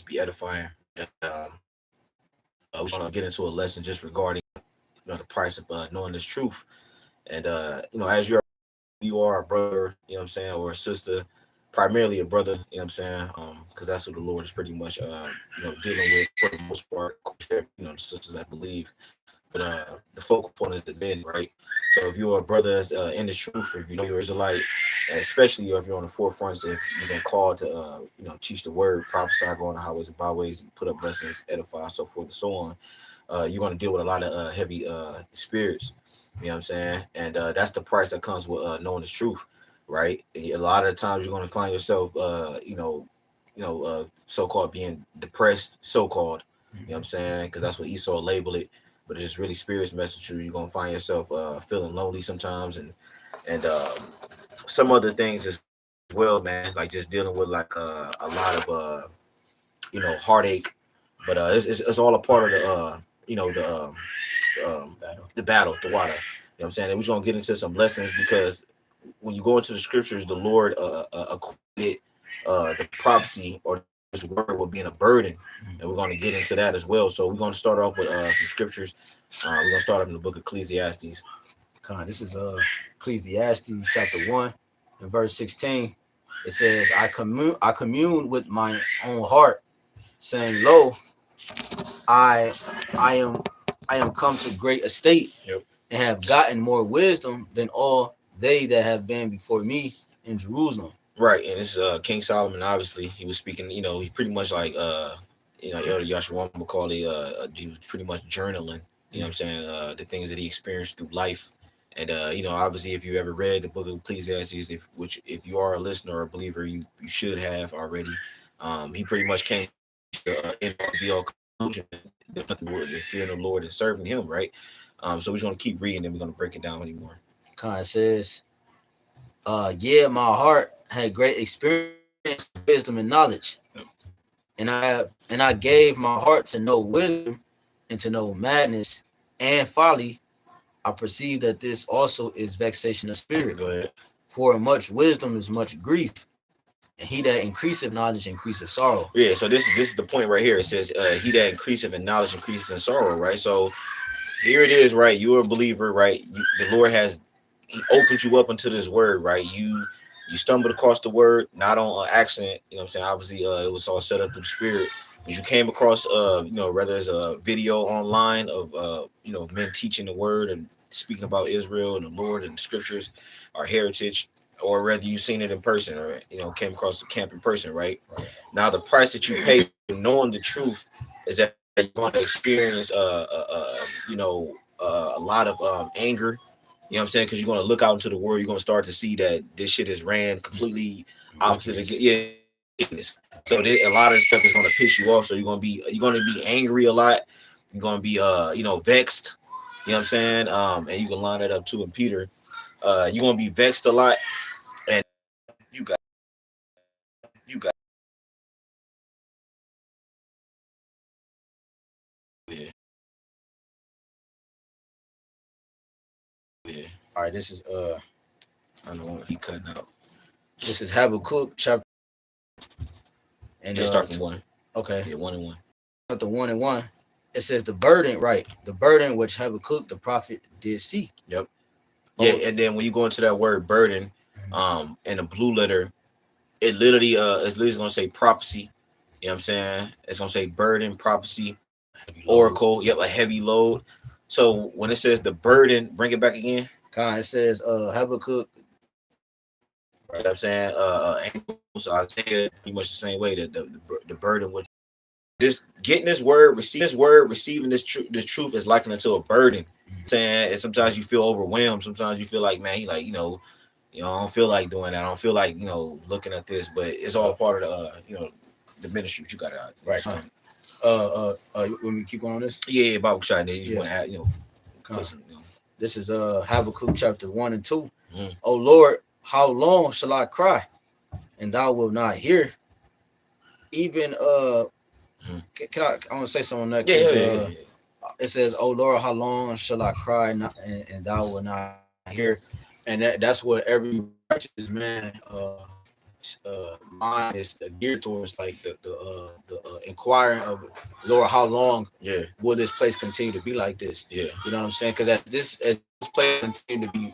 be edifying. And, we're gonna get into a lesson just regarding the price of knowing this truth. And as you are a brother, you know what I'm saying, or a sister, primarily a brother, you know what I'm saying, because that's what the Lord is pretty much dealing with for the most part. Of course, the sisters that believe, but the focal point is the men, right? So if you're a brother that's in the truth, if you know you're Israelite, especially if you're on the forefront, if you've been called to teach the word, prophesy, go on the highways and byways, put up blessings, edify, so forth and so on, you're going to deal with a lot of heavy spirits. You know what I'm saying? And that's the price that comes with knowing the truth, right? And a lot of the times you're going to find yourself, so-called being depressed, so-called. You know what I'm saying? Because that's what Esau labeled it. But it's just really spirits message you. You're gonna find yourself feeling lonely sometimes, and some other things as well, man. Like just dealing with like a lot of heartache. But it's all a part of the battle, the water. You know what I'm saying? And we're gonna get into some lessons because when you go into the scriptures, the Lord equated the prophecy or this word with being a burden, and we're going to get into that as well. So we're going to start off with some scriptures. We're going to start off in the book of Ecclesiastes. This is Ecclesiastes chapter 1 and verse 16. It says, I commune with my own heart, saying, Lo, I am come to great estate, Yep. and have gotten more wisdom than all they that have been before me in Jerusalem. Right, and it's King Solomon. Obviously, he was speaking. He pretty much like Elder Yashua Macaulay. He was pretty much journaling. You know what I'm saying? The things that he experienced through life, and obviously, if you ever read the book of Ecclesiastes, if you are a listener or a believer, you should have already. He pretty much came to end all be all conclusion. There's nothing more than fearing the Lord and serving Him, right? So we're just gonna keep reading, and we're gonna break it down anymore. It says, yeah, my heart had great experience, wisdom, and knowledge. Yep. And I gave my heart to know wisdom and to know madness and folly. I perceive that this also is vexation of spirit. Go ahead. For much wisdom is much grief, and he that increaseth knowledge increaseth sorrow. Yeah, so this is the point right here. It says, "He that increaseth in knowledge increases in sorrow." Right. So here it is. Right. You're a believer. Right. The Lord He opened you up into this word. Right. You stumbled across the word, not on accident. You know what I'm saying? Obviously, it was all set up through the Spirit. But you came across, whether it's a video online of, men teaching the word and speaking about Israel and the Lord and the scriptures, our heritage, or whether you've seen it in person or came across the camp in person, right? Now the price that you pay for knowing the truth is that you're going to experience a lot of anger. You know what I'm saying? Because you're going to look out into the world, you're going to start to see that this shit is ran completely opposite of so a lot of this stuff is going to piss you off. So you're going to be angry a lot. You're going to be vexed. You know what I'm saying? And you can line that up too in Peter. You're going to be vexed a lot, and you got yeah. Yeah. All right, this is I don't know if he cutting out. this is Habakkuk chapter, and Yeah, start from one. Okay, Yeah, 1 and 1. chapter 1 and 1. It says the burden which Habakkuk the prophet did see. Yep. Yeah, and then when you go into that word burden, in the blue letter, it's literally gonna say prophecy. You know what I'm saying? It's gonna say burden, prophecy, oracle. Yep, a heavy load. So when it says the burden, bring it back again. It says Habakkuk. You know what I'm saying? So Isaiah pretty much the same way that the burden with just getting this word, receiving this truth is likened unto a burden. Saying, and sometimes you feel overwhelmed. Sometimes you feel like, man, I don't feel like doing that. I don't feel like, looking at this. But it's all part of the ministry. But you got it out. Right. When we keep going on this? Yeah, Bible shot. Then you want to add, This is Habakkuk chapter 1 and 2. Mm-hmm. Oh Lord, how long shall I cry, and thou wilt not hear? Even can I want to say something on that? Yeah. It says, "Oh Lord, how long shall I cry, and thou wilt not hear?" And that's what every righteous man mind is geared towards like the inquiring of, Lord, how long Yeah. will this place continue to be like this? Yeah. You know what I'm saying? Because as this place continue to be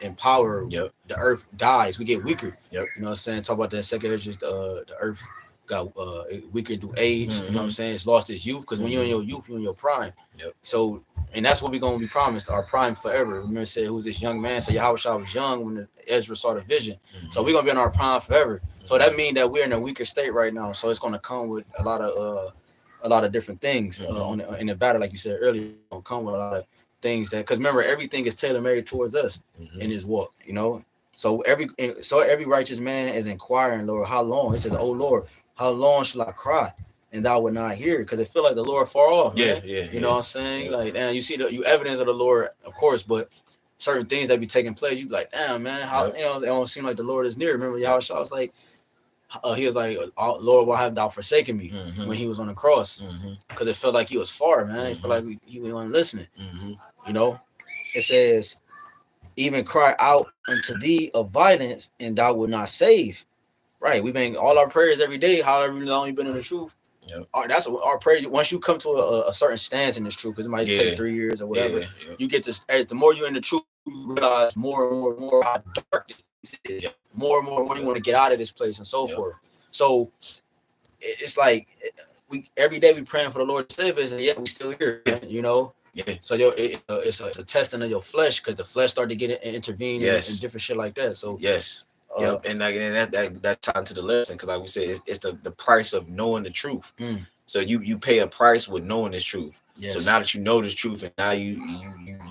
empowered, Yep. the earth dies. We get weaker. Yep. You know what I'm saying? Talk about the second age, the earth got weaker through age. You know what I'm saying? It's lost its youth because when you're in your youth, you're in your prime. Yep. So, and that's what we're gonna be promised, our prime forever. Remember, it said, "Who's this young man?" So Yahweh Shah was young when Ezra saw the vision. So we're gonna be in our prime forever. So that means that we're in a weaker state right now. So it's gonna come with a lot of different things in the battle, like you said earlier. It's gonna come with a lot of things that, because remember, everything is tailor-made towards us in his walk, you know. So every righteous man is inquiring, Lord, how long? It says, "Oh Lord, how long shall I cry and thou would not hear?" Because it feel like the Lord far off. Man. You know what I'm saying? Like, damn, you see you evidence of the Lord, of course, but certain things that be taking place, you be like, damn, man, how you know, it don't seem like the Lord is near. Remember, Yahweh Shah was like, he was like, "Lord, why have thou forsaken me?" When he was on the cross, because it felt like he was far, man. It felt like he wasn't listening. You know, it says, "Even cry out unto thee of violence, and thou wilt not save." Right, we've been all our prayers every day, however long you've been in the truth. That's our prayer. Once you come to a certain stance in this truth, because it might take 3 years or whatever, you get to, as the more you're in the truth, you realize more and more how dark this is. More and more when you want to get out of this place and so forth. So it's like we every day we praying for the Lord to save us, and yet we still here, you know. So it's a testing of your flesh, because the flesh started to get intervene and different shit like that. So and like, and that time to the lesson, because like we said, it's the price of knowing the truth. So you pay a price with knowing this truth. So now that you know this truth, and now you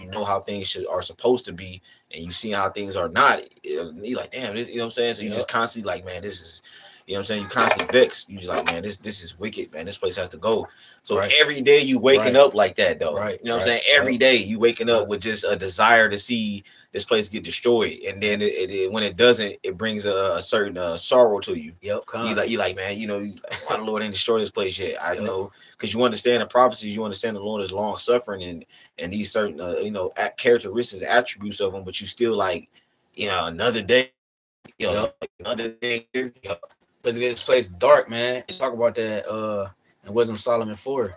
know how things are supposed to be, and you see how things are not, you're like, damn, this, you know what I'm saying? So you just constantly like, man, this is, you know what I'm saying? You constantly vexed. You just like, man, this is wicked, man. This place has to go. So every day you waking up like that, though. You know what I'm saying? Every day you waking up with just a desire to see this place get destroyed, and then when it doesn't, it brings a certain sorrow to you. You like, man, you know, why the Lord ain't destroy this place yet? I know, because you understand the prophecies, you understand the Lord is long suffering and these certain characteristics, attributes of him, but you still like, you know, another day, you know, another day here. Because this place dark, man. You talk about that in Wisdom Solomon 4.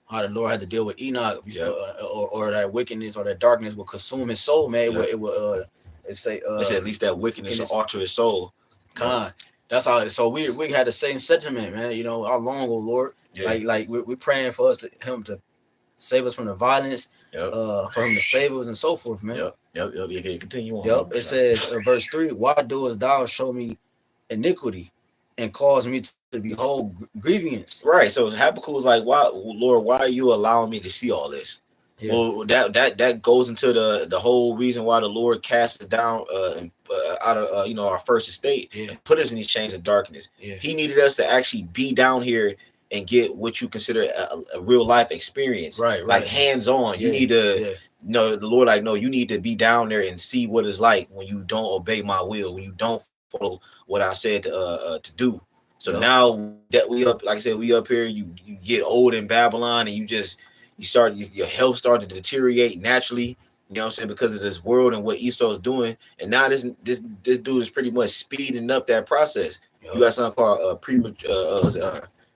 How the Lord had to deal with Enoch, or that wickedness or that darkness will consume his soul, man. It will it's at least that wickedness will alter his soul. That's how. So we had the same sentiment, man. You know, how long, oh Lord? Like we're praying for him to save us from the violence, for him to save us and so forth, man. Continue on. It says verse 3, "Why doest thou show me iniquity and cause me to behold grievance?" Right. So Habakkuk was like, "Why, Lord? Why are you allowing me to see all this?" Well, that goes into the whole reason why the Lord cast us down out of our first estate and put us in these chains of darkness. He needed us to actually be down here and get what you consider a real life experience, like hands on. You need to. No, the Lord, like, no, you need to be down there and see what it's like when you don't obey my will, when you don't follow what I said to do. So now that we up, like I said, we up here, you get old in Babylon, and your health started to deteriorate naturally. You know what I'm saying? Because of this world and what Esau's doing. And now this dude is pretty much speeding up that process. You got something called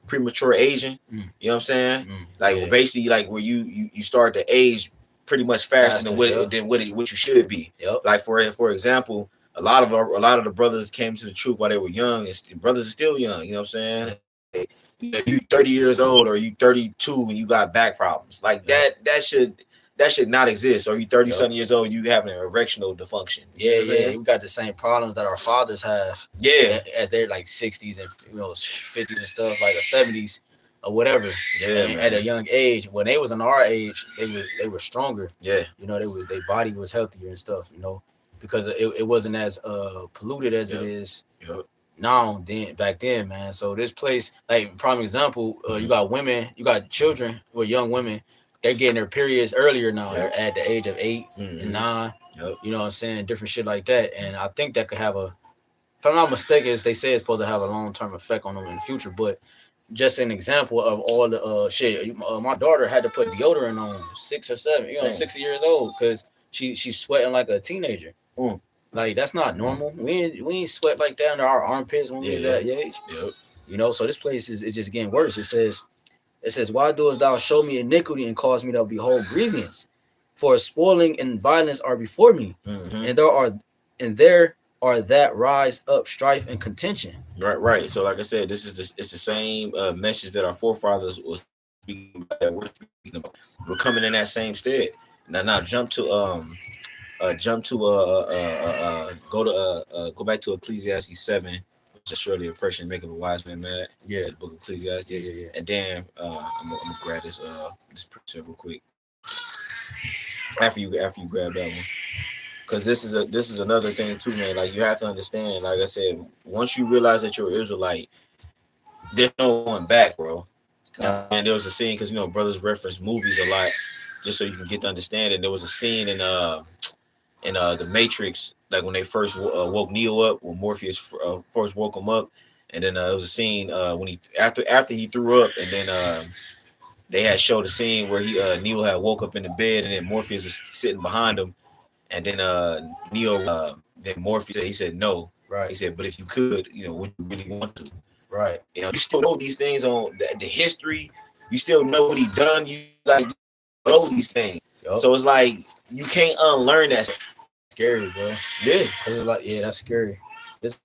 premature aging. You know what I'm saying? Like basically, like where you start to age pretty much faster than what you should be. Like for example, a lot of the brothers came to the truth while they were young, and brothers are still young. You know what I'm saying? You 30 years old or you 32 and you got back problems like that should not exist. Or you 30-something years old, you have an erectional dysfunction. We got the same problems that our fathers have. As they're like 60s and 50s and stuff, like the 70s or whatever. At a young age, when they was in our age, they were stronger. You know, their body was healthier and stuff. You know, because it wasn't as polluted as it is now back then, man. So this place, like prime example, you got women, you got children or young women, they're getting their periods earlier now. They're at the age of 8 and 9. You know what I'm saying? Different shit like that. And I think that could have if I'm not mistaken, they say it's supposed to have a long-term effect on them in the future. But just an example of all the shit. My daughter had to put deodorant on 6 or 7, 6 years old, because she's sweating like a teenager. Like that's not normal. We ain't sweat like that under our armpits when we was that age. Yep. You know, so this place is just getting worse. It says, why doest thou show me iniquity and cause me to behold grievance? For spoiling and violence are before me, and there are that rise up strife and contention. Right. So, like I said, it's the same message that our forefathers was speaking about, that we're speaking about. We're coming in that same stead. Now go back to Ecclesiastes 7, which is surely oppression make of a wise man mad. Yeah, the book of Ecclesiastes. Yeah. And then I'm gonna grab this precept real quick. After you grab that one, because this is another thing too, man. Like, you have to understand. Like I said, once you realize that you're an Israelite, there's no going back, bro. And there was a scene, because brothers reference movies a lot, just so you can get the understanding. There was a scene in the Matrix, like when they first woke Neo up, when Morpheus first woke him up, and then there was a scene when he after he threw up, and then they had showed a scene where Neo had woke up in the bed, and then Morpheus was sitting behind him, and then Neo then Morpheus he said no, right. He said, but if you could, would you really want to? Right. You still know these things on the history. You still know what he done. You like know these things. Yep. So it's like you can't unlearn that. Scary, bro. Yeah. It's like, yeah, that's scary. This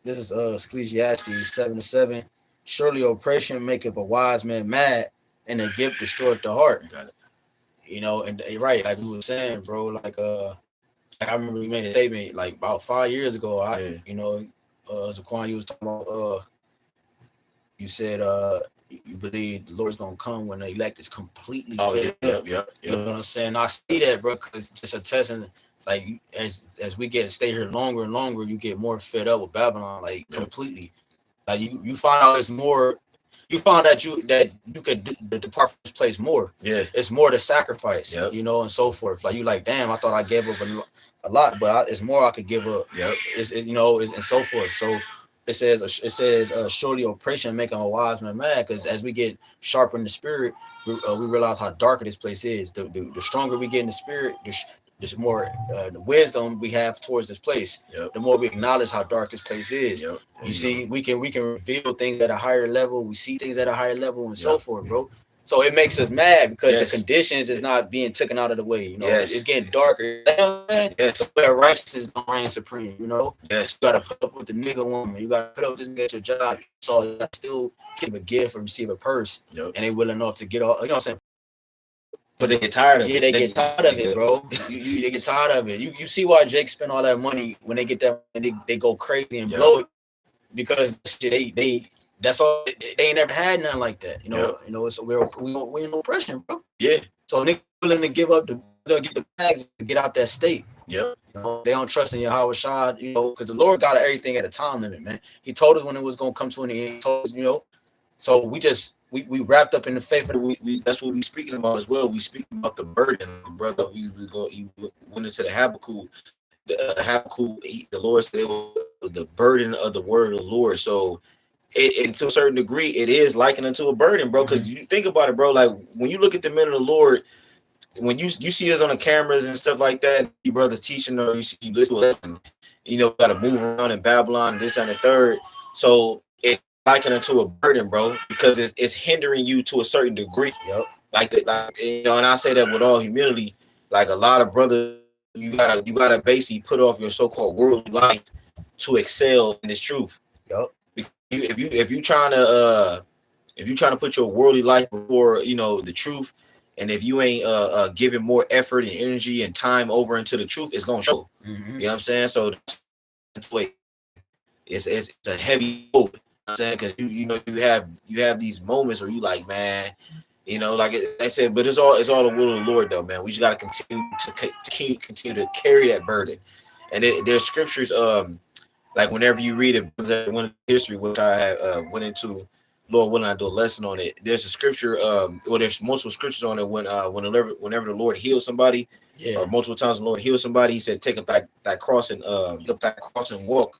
is Ecclesiastes 7:7. Surely oppression maketh a wise man mad, and a gift destroyeth the heart. Got it. And right, like we were saying, bro. Like I remember you made a statement like about 5 years ago. Zaquan, you was talking about you said you believe the Lord's gonna come when the elect is completely yeah. You know what I'm saying? I see that, bro, because it's just a testing. Like as we stay here longer and longer, you get more fed up with Babylon, like completely. Like you find out it's more. You found that you could depart from this place more. Yeah, it's more to sacrifice. Yep. And so forth. Like you like, damn, I thought I gave up a lot, but it's more I could give up. Yep. It's and so forth. So it says surely oppression making a wise man mad, because as we get sharper in the spirit, we realize how dark this place is. The stronger we get in the spirit, the more the wisdom we have towards this place. Yep. The more we acknowledge how dark this place is. Yep. You see, we can reveal things at a higher level. We see things at a higher level and so forth, bro. So it makes us mad because the conditions is not being taken out of the way. It's getting darker. Yes, where righteousness don't reign supreme. Yes, you gotta put up with the nigga woman. You gotta put up with this nigga at your job. So you gotta still give a gift or receive a purse, and they willing enough to get all. You know what I'm saying? But they get tired of it. Yeah, they get tired of it, bro. They get tired of it. You see why Jake spent all that money when they get that, they go crazy and blow it, because they that's all. They ain't never had nothing like that. So we're in oppression, bro. Yeah. So niggas willing to give up get the bags to get out that state. Yep. They don't trust in Yahweh Shah, because the Lord got everything at a time limit, man. He told us when it was gonna come to an end. He told us, so we wrapped up in the faith. That's what we speaking about as well. We speaking about the burden, brother. He went into the Habakkuk. The Lord said the burden of the word of the Lord. So, and to a certain degree, it is likened unto a burden, bro. Because you think about it, bro. Like when you look at the men of the Lord, when you see us on the cameras and stuff like that, you brothers teaching, or you listen to us, and, got to move around in Babylon, this and the third. So it likened unto a burden, bro, because it's hindering you to a certain degree. Yep. And I say that with all humility. Like a lot of brothers, you gotta basically put off your so-called worldly life to excel in this truth. Yep. If you trying to put your worldly life before the truth, and if you ain't giving more effort and energy and time over into the truth, it's gonna show. Mm-hmm. You know what I'm saying? So it's a heavy load. You know what I'm saying? Because you have these moments where you like, man, like I said, but it's all the will of the Lord, though, man. We just gotta continue to carry that burden. And there's scriptures, like whenever you read it, one history, which I went into, Lord willing, I do a lesson on it. There's a scripture, there's multiple scriptures on it whenever the Lord heals somebody, or multiple times the Lord heals somebody, he said, take up that cross and walk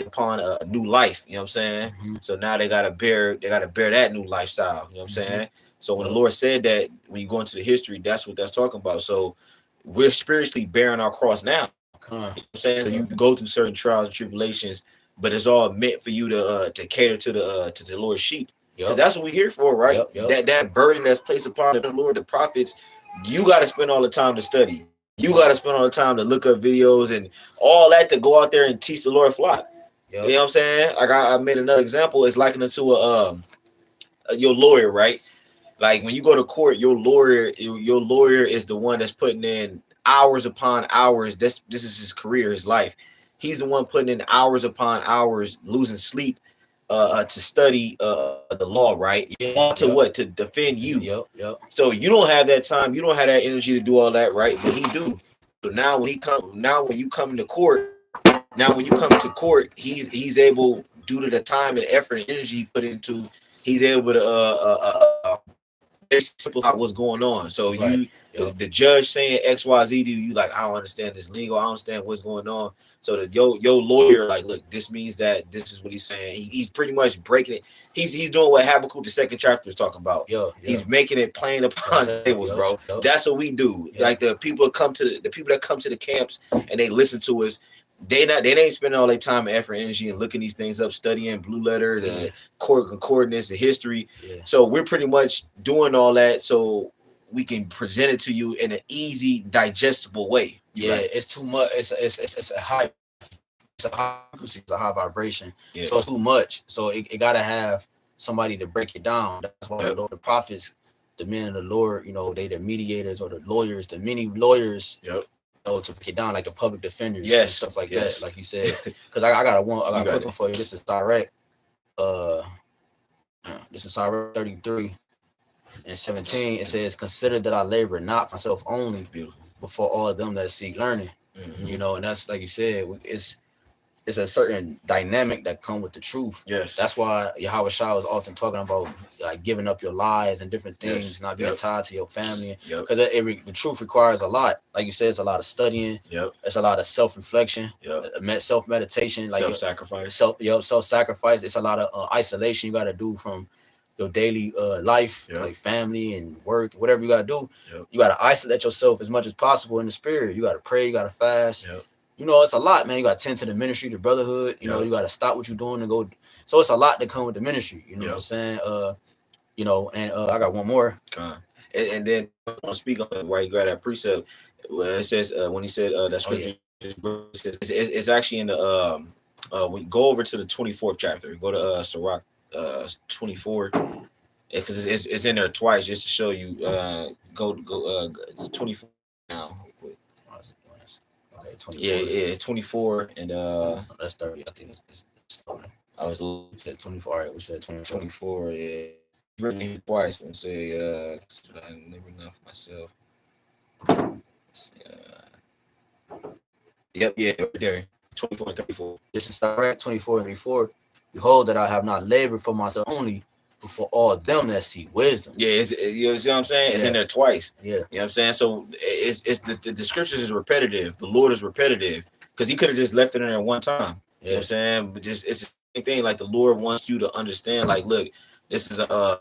upon a new life. You know what I'm saying? Mm-hmm. So now they gotta bear that new lifestyle. You know what I'm saying? So when the Lord said that, when you go into the history, that's what that's talking about. So we're spiritually bearing our cross now. Come on. You know what I'm saying? So you go through certain trials and tribulations, but it's all meant for you to cater to the Lord's sheep. Because that's what we're here for, right? That burden that's placed upon the Lord, the prophets, you got to spend all the time to study. You got to spend all the time to look up videos and all that to go out there and teach the Lord flock. You know what I'm saying? Like I made another example. It's likened to your lawyer, right? Like when you go to court, your lawyer is the one that's putting in hours upon hours. This is his career, his life. He's the one putting in hours upon hours, losing sleep, to study the law, right? To what? To defend you. So you don't have that time. You don't have that energy to do all that, right? But he do. So now when you come to court, he's able, due to the time and effort and energy he put into, he's able to simplify what's going on. So the judge saying XYZ to you, like, I don't understand this legal, I don't understand what's going on. So your lawyer, like, look, this means that this is what he's saying. He's pretty much breaking it. He's doing what Habakkuk the 2nd chapter is talking about. He's making it plain upon tables, bro. That's what we do. Like the people that come to the camps and they listen to us. They ain't spending all their time, effort, energy, and looking these things up, studying Blue Letter, the concordance, the history. So we're pretty much doing all that so we can present it to you in an easy, digestible way. It's too much. It's a high vibration. So it's too much. So it gotta have somebody to break it down. That's why the prophets, the men of the Lord, they the mediators or the lawyers, the many lawyers. To break it down, like the public defenders, and stuff like that, like you said. Because I got a quick one for you. This is direct. This is Sirach 33 and 17. It says, "Consider that I labor not for myself only, before all of them that seek learning." And that's like you said. It's a certain dynamic that come with the truth. That's why Yahweh Shah was often talking about like giving up your lives and different things, not being tied to your family. Because the truth requires a lot. Like you said, it's a lot of studying. It's a lot of self-reflection, self-meditation, like self-sacrifice. Self-sacrifice. It's a lot of isolation you got to do from your daily life, like family and work, whatever you got to do. You got to isolate yourself as much as possible in the spirit. You got to pray. You got to fast. It's a lot, man. You got to tend to the ministry, the brotherhood. You got to stop what you're doing and go. So it's a lot that come with the ministry. You know what I'm saying? And I got one more. And then I want to speak on it, why you got that precept. It says when he said that scripture, it's actually in the we go over to the 24th chapter. Go to Sirach 24, because it's in there twice just to show you. Go it's 24 now. Okay, 24. It's 24 and that's 30. I think it's I was 24. All right, we said 24. Yeah, written twice when say I never enough myself. Right there. 24 and 34. This is right, 24 and 34. Behold, that I have not labored for myself only, but for all them that seek wisdom. You know what I'm saying? It's in there twice. You know what I'm saying? So it's the scriptures is repetitive. The Lord is repetitive because he could have just left it in there one time. You know what I'm saying? But just it's the same thing. Like the Lord wants you to understand. Like, look, it's a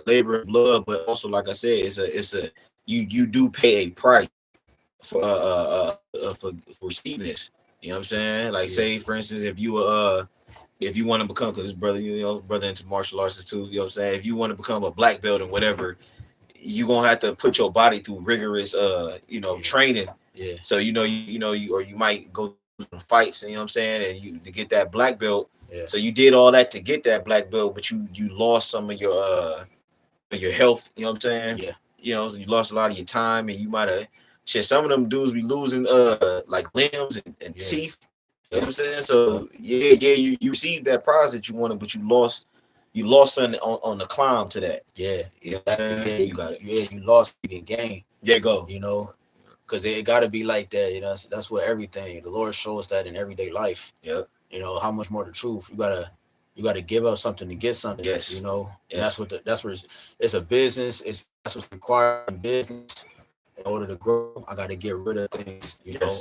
labor of love, but also, like I said, it's a you do pay a price for receiving this. You know what I'm saying? Like, say for instance, if you want to become, because this brother, brother into martial arts too, you know what I'm saying? If you want to become a black belt and whatever, you're gonna have to put your body through rigorous training. So you might go through some fights, you know what I'm saying, and you to get that black belt. So you did all that to get that black belt, but you lost some of your health, you know what I'm saying? So you lost a lot of your time, and you might have some of them dudes be losing like limbs and teeth. You know what I'm saying? So you received that prize that you wanted, but you lost something on the climb to that. You lost, you didn't gain. Because it got to be like that. That's what everything. The Lord shows us that in everyday life. How much more the truth. You gotta give up something to get something. And that's where it's a business. That's what's required in business. In order to grow, I got to get rid of things,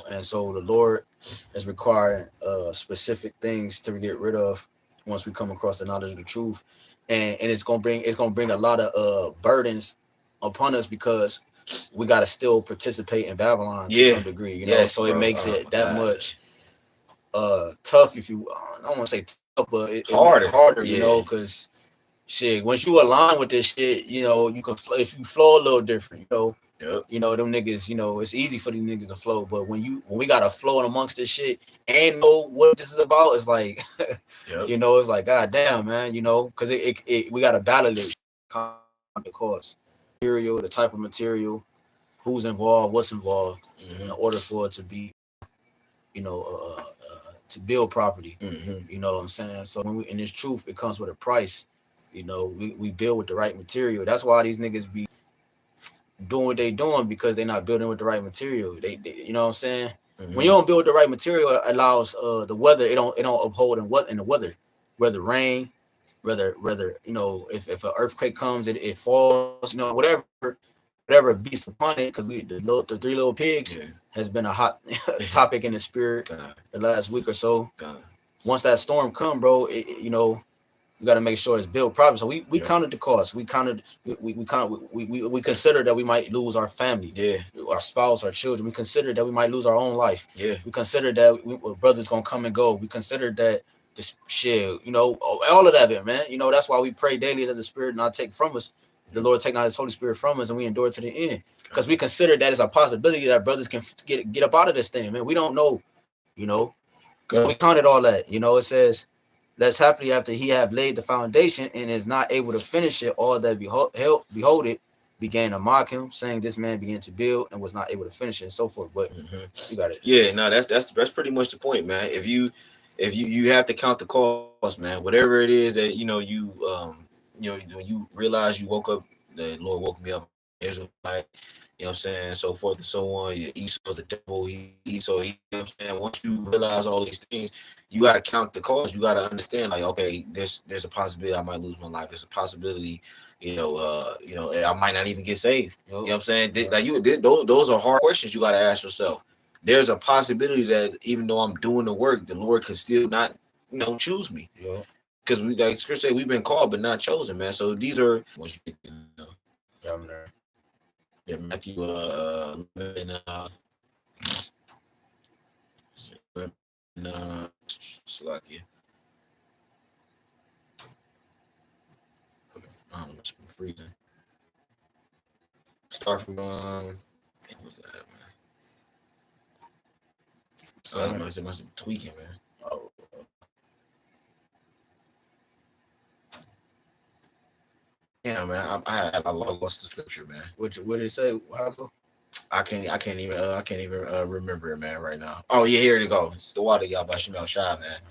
and so the Lord is requiring specific things to get rid of once we come across the knowledge of the truth, and it's gonna bring a lot of burdens upon us, because we got to still participate in Babylon to Yeah. some degree, you know. Yes, So it bro. makes Oh, it my that God. much tough. If you, I don't want to say tough, but it Harder. harder, you Yeah. know, because shit, once you align with this shit, you know, you can if you flow a little different, you know. Yep. You know, them niggas, you know, it's easy for these niggas to flow, but when we gotta flow in amongst this shit and know what this is about, it's like, Yep. you know, it's like, god damn, man, you know, because we gotta battle it, the cost, material, the type of material, who's involved, what's involved, in order for it to be, you know, to build property. You know what I'm saying? So when we in this truth, it comes with a price. You know, we build with the right material. That's why these niggas be doing what they doing, because they're not building with the right material. They you know what I'm saying? When you don't build the right material, it allows the weather. It don't uphold in the weather, whether rain, whether you know, if an earthquake comes, it falls. You know, whatever beats upon it, because the three little pigs has been a hot topic in the spirit the last week or so. Once that storm come, bro, you know, you got to make sure it's built properly. So we counted the cost. We considered that we might lose our family, our spouse, our children. We considered that we might lose our own life. We considered that brothers gonna come and go. We considered that this shit, you know, all of that, man. You know, that's why we pray daily that the Spirit not take from us. The Lord take not His Holy Spirit from us, and we endure to the end. Because we consider that as a possibility that brothers can get up out of this thing, man. We don't know, you know. So we counted all that. You know, it says, "Less happily after he have laid the foundation and is not able to finish it, all that behold it began to mock him, saying, this man began to build and was not able to finish it," and so forth. But you got it. Yeah, no, that's pretty much the point, man. If you have to count the cost, man, whatever it is that you know, when you realize you woke up, the Lord woke me up, Israelite, you know what I'm saying, so forth and so on. Esau's the devil, Esau, you know what I'm saying. Once you realize all these things, you got to count the cost. You got to understand, like, okay, there's a possibility I might lose my life. There's a possibility, you know, I might not even get saved. You know what I'm saying? Like those are hard questions you got to ask yourself. There's a possibility that even though I'm doing the work, the Lord could still not, you know, choose me. Because we, like Scripture say, we've been called but not chosen, man. So these are once you get, I'm there. Yeah, Matthew 11, Slovakia. I'm freezing. Start from what was that, man? So I don't know, it must be tweaking, man. Oh. Yeah, man. I lost the scripture, man. What did it say? How? I can't even remember it, man, right now. Oh yeah, here it goes. It's the water, y'all, by Shemel Shah, man.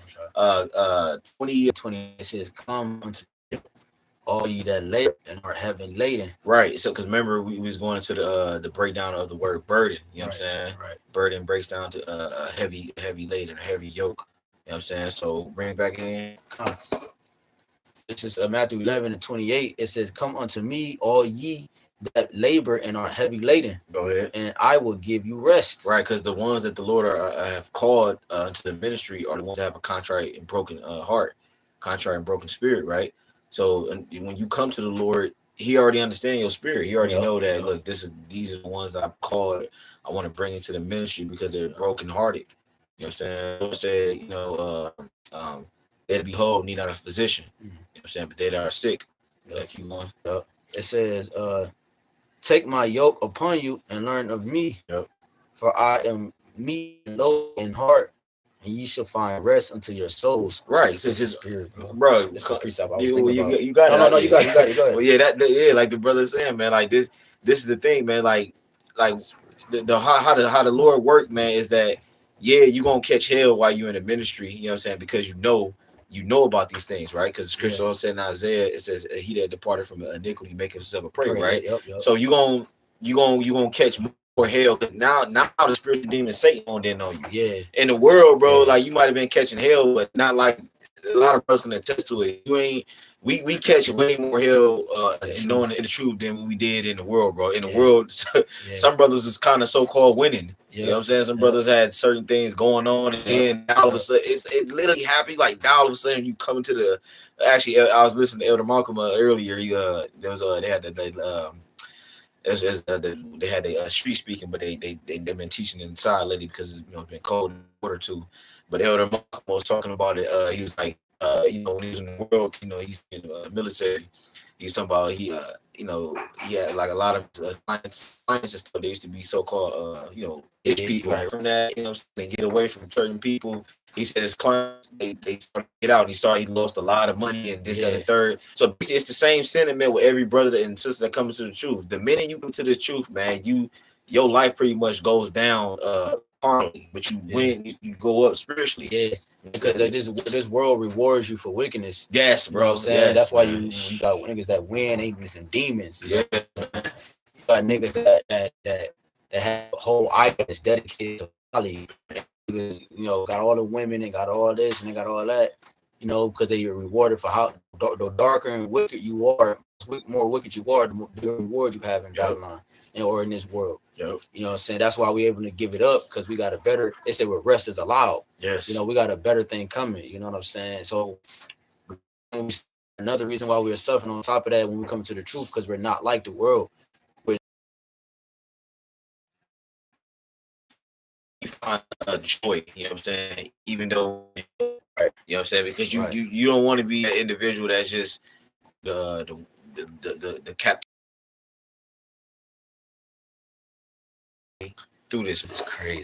20 it says, "Come unto all you that labor and are heavy laden." Right. So, because remember, we was going to the breakdown of the word burden. You know what I'm saying? Right. Burden breaks down to a heavy laden, a heavy yoke. You know what I'm saying? So bring it back in. This is Matthew 11:28. It says, "Come unto me, all ye that labor and are heavy laden, Go ahead, and I will give you rest." Right, because the ones that the Lord have called into the ministry are the ones that have a contrite and broken heart, contrite and broken spirit, right? So when you come to the Lord, He already understands your spirit. He already know that. Look, these are the ones that I've called. I want to bring into the ministry because they're brokenhearted. You know what I'm saying? Lord said, you know, they behold need not a physician. You know what I'm saying? But they that are sick. Like keep going. It says, "Take my yoke upon you and learn of me, for I am meek and low in heart, and ye shall find rest unto your souls." Right. So just spirit, bro. That's the precept I was you thinking about. You got it. No, you got it. Go ahead. Well, yeah, yeah, like the brother saying, man, like this is the thing, man. Like the how the Lord work, man, is that you gonna catch hell while you're in the ministry. You know what I'm saying? Because you know about these things, right? Because Scripture also said in Isaiah, it says, "He that departed from iniquity make himself a prey," right? So you gonna catch more hell. Now the spiritual demon Satan on then on you. Yeah. In the world, bro, like you might have been catching hell, but not like a lot of brothers can attest to it. You ain't. We catch way more hell knowing the truth than we did in the world, bro. In the world, some brothers is kind of so-called winning. You know what I'm saying? Some brothers had certain things going on, and then all of a sudden, it literally happened. Like now, all of a sudden, you come into the. Actually, I was listening to Elder Malcolm earlier. There was they had they had a street speaking, but they've been teaching inside lately because it's been cold in the water too. But Elder Malcolm was talking about it. He was like, when he was in the world, he's in the military. He was talking about he had like a lot of science and stuff. They used to be so called rich people. Right from that, they get away from certain people. He said his clients they started to get out, and he lost a lot of money and this, that, and the third. So it's the same sentiment with every brother and sister that comes to the truth. The minute you come to the truth, man, your life pretty much goes down carnally, but you win, you go up spiritually. Yeah. Because this world rewards you for wickedness. Yes, bro. You know what I'm saying? That's why you got niggas that win, angels and demons. You got niggas that have a whole idol that's dedicated to folly. Niggas, got all the women and got all this and they got all that. Because they are rewarded for how the darker and wicked you are, more wicked you are, the more reward you have in Babylon or in this world. Yep. You know what I'm saying? That's why we're able to give it up, because we got a better, they say where rest is allowed. Yes. We got a better thing coming. You know what I'm saying? So another reason why we're suffering on top of that when we come to the truth, because we're not like the world. You find joy, you know what I'm saying? Even though, you know what I'm saying? Because you don't want to be an individual that's just the captain through this. It's crazy.